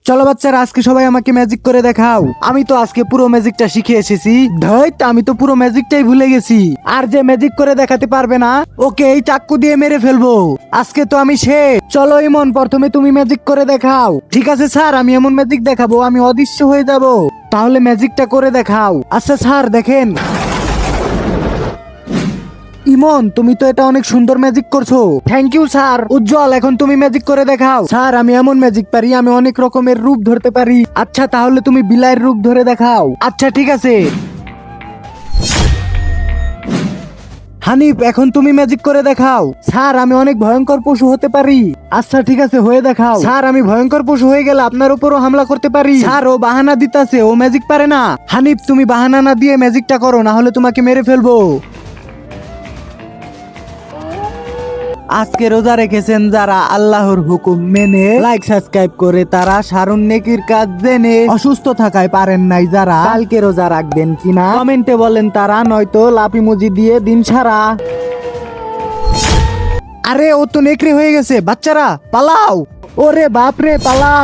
চলো বাচ্চারা, আজকে সবাই আমাকে ম্যাজিক করে দেখাও। আমি তো আজকে পুরো ম্যাজিকটা শিখে এসেছি। ধৈত, আমি তো পুরো ম্যাজিকটাই ভুলে গেছি। আর যে ম্যাজিক করে দেখাতে পারবে না, ওকে এই চাক্কু দিয়ে মেরে ফেলবো। আজকে তো আমি শেষ। চলো ইমন, প্রথমে তুমি ম্যাজিক করে দেখাও। ঠিক আছে স্যার, আমি এমন ম্যাজিক দেখাবো আমি অদৃশ্য হয়ে যাব। তাহলে ম্যাজিকটা করে দেখাও। আচ্ছা স্যার, দেখেন। ইমন, তুমি তো এটা অনেক সুন্দর ম্যাজিক করছো। Thank you sir. উজ্জ্বল, এখন তুমি ম্যাজিক করে দেখাও। স্যার, আমি এমন ম্যাজিক পারি, আমি অনেক রকমের রূপ ধরতে পারি। আচ্ছা, তাহলে তুমি বিলাইয়ের রূপ ধরে দেখাও। আচ্ছা ঠিক আছে। হানিফ, এখন তুমি ম্যাজিক করে দেখাও। স্যার, আমি অনেক ভয়ঙ্কর পশু হতে পারি। আচ্ছা ঠিক আছে, হয়ে দেখাও। স্যার, আমি ভয়ঙ্কর পশু হয়ে গেলে আপনার উপরও হামলা করতে পারি। স্যার, ও বাহানা দিতাছে, ও ম্যাজিক পারে না। হানিফ, তুমি বাহানা না দিয়ে ম্যাজিকটা করো, না হলে তোমাকে মেরে ফেলবো। আজকে রোজা রেখেছেন যারা, আল্লাহর হুকুম মেনে, লাইক সাবস্ক্রাইব করে তারা, সারুন নেকির কাজ জেনে, অসুস্থ থাকায় পারেন নাই যারা, কালকে রোজা রাখবেন কিনা কমেন্টে বলেন তারা, নয়তো লাপি মুজি দিয়ে দিন সারা। আরে, ও তো নেকড়ে হয়ে গেছে। বাচ্চারা পালাও। ওরে বাপরে, পালা।